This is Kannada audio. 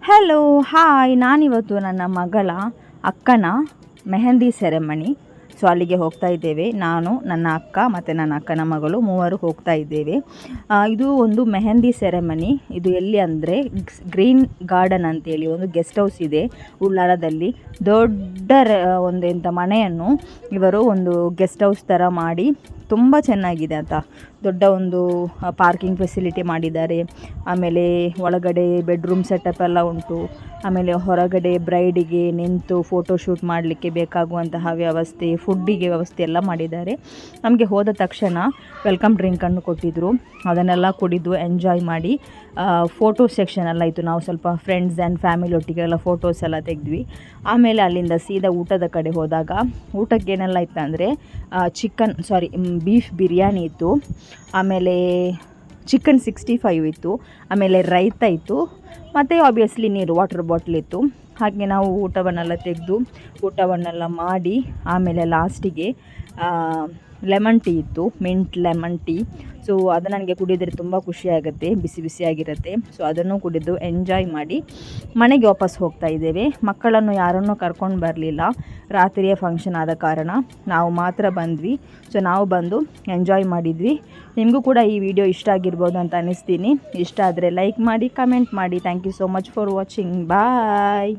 ಹಲೋ ಹಾಯ್, ನಾನಿವತ್ತು ನನ್ನ ಮಗಳ ಅಕ್ಕನ ಮೆಹಂದಿ ಸೆರೆಮನಿ. ಸೊ ಅಲ್ಲಿಗೆ ಹೋಗ್ತಾ ಇದ್ದೇವೆ. ನಾನು, ನನ್ನ ಅಕ್ಕ ಮತ್ತು ನನ್ನ ಅಕ್ಕನ ಮಗಳು ಮೂವರು ಹೋಗ್ತಾ ಇದ್ದೇವೆ. ಇದು ಒಂದು ಮೆಹಂದಿ ಸೆರೆಮನಿ. ಇದು ಎಲ್ಲಿ ಅಂದರೆ ಗ್ರೀನ್ ಗಾರ್ಡನ್ ಅಂತೇಳಿ ಒಂದು ಗೆಸ್ಟ್ ಹೌಸ್ ಇದೆ ಉಳ್ಳಾಲದಲ್ಲಿ. ದೊಡ್ಡ ಒಂದು ಮನೆಯನ್ನು ಇವರು ಒಂದು ಗೆಸ್ಟ್ ಹೌಸ್ ಥರ ಮಾಡಿ ತುಂಬ ಚೆನ್ನಾಗಿದೆ ಅಂತ. ದೊಡ್ಡ ಒಂದು ಪಾರ್ಕಿಂಗ್ ಫೆಸಿಲಿಟಿ ಮಾಡಿದ್ದಾರೆ. ಆಮೇಲೆ ಒಳಗಡೆ ಬೆಡ್ರೂಮ್ ಸೆಟಪ್ ಎಲ್ಲ ಉಂಟು. ಆಮೇಲೆ ಹೊರಗಡೆ ಬ್ರೈಡಿಗೆ ನಿಂತು ಫೋಟೋಶೂಟ್ ಮಾಡಲಿಕ್ಕೆ ಬೇಕಾಗುವಂತಹ ವ್ಯವಸ್ಥೆ, ಫುಡ್ಡಿಗೆ ವ್ಯವಸ್ಥೆ ಎಲ್ಲ ಮಾಡಿದ್ದಾರೆ. ನಮಗೆ ಹೋದ ತಕ್ಷಣ ವೆಲ್ಕಮ್ ಡ್ರಿಂಕನ್ನು ಕೊಟ್ಟಿದ್ದರು. ಅದನ್ನೆಲ್ಲ ಕುಡಿದು ಎಂಜಾಯ್ ಮಾಡಿ ಫೋಟೋ ಸೆಕ್ಷನ್ ಎಲ್ಲ ಇತ್ತು. ನಾವು ಸ್ವಲ್ಪ ಫ್ರೆಂಡ್ಸ್ ಆ್ಯಂಡ್ ಫ್ಯಾಮಿಲಿ ಒಟ್ಟಿಗೆಲ್ಲ ಫೋಟೋಸ್ ಎಲ್ಲ ತೆಗೆದ್ವಿ. ಆಮೇಲೆ ಅಲ್ಲಿಂದ ಸೀದಾ ಊಟದ ಕಡೆ ಹೋದಾಗ ಊಟಕ್ಕೆ ಏನೆಲ್ಲ ಇತ್ತು ಅಂದರೆ ಬೀಫ್ ಬಿರಿಯಾನಿ ಇತ್ತು, ಆಮೇಲೆ ಚಿಕನ್ 65 ಇತ್ತು, ಆಮೇಲೆ ರೈತ ಇತ್ತು, ಮತ್ತು ಆಬ್ವಿಯಸ್ಲಿ ನೀರು, ವಾಟರ್ ಬಾಟ್ಲ್ ಇತ್ತು. ಹಾಗೆ ನಾವು ಊಟವನ್ನೆಲ್ಲ ತೆಗೆದು ಊಟವನ್ನೆಲ್ಲ ಮಾಡಿ ಆಮೇಲೆ ಲಾಸ್ಟಿಗೆ ಲೆಮನ್ ಟೀ ಇತ್ತು, ಮಿಂಟ್ ಲೆಮನ್ ಟೀ. ಸೊ ಅದು ನನಗೆ ಕುಡಿದರೆ ತುಂಬ ಖುಷಿಯಾಗುತ್ತೆ, ಬಿಸಿ ಬಿಸಿಯಾಗಿರುತ್ತೆ. ಸೊ ಅದನ್ನು ಕುಡಿದು ಎಂಜಾಯ್ ಮಾಡಿ ಮನೆಗೆ ವಾಪಸ್ ಹೋಗ್ತಾ ಇದ್ದೇವೆ. ಮಕ್ಕಳನ್ನು ಯಾರನ್ನೂ ಕರ್ಕೊಂಡು ಬರಲಿಲ್ಲ, ರಾತ್ರಿಯೇ ಫಂಕ್ಷನ್ ಆದ ಕಾರಣ ನಾವು ಮಾತ್ರ ಬಂದ್ವಿ. ಸೊ ನಾವು ಬಂದು ಎಂಜಾಯ್ ಮಾಡಿದ್ವಿ. ನಿಮಗೂ ಕೂಡ ಈ ವಿಡಿಯೋ ಇಷ್ಟ ಆಗಿರ್ಬೋದು ಅಂತ ಅನ್ನಿಸ್ತೀನಿ. ಇಷ್ಟ ಆದರೆ ಲೈಕ್ ಮಾಡಿ, ಕಮೆಂಟ್ ಮಾಡಿ. Thank you so much for watching. Bye.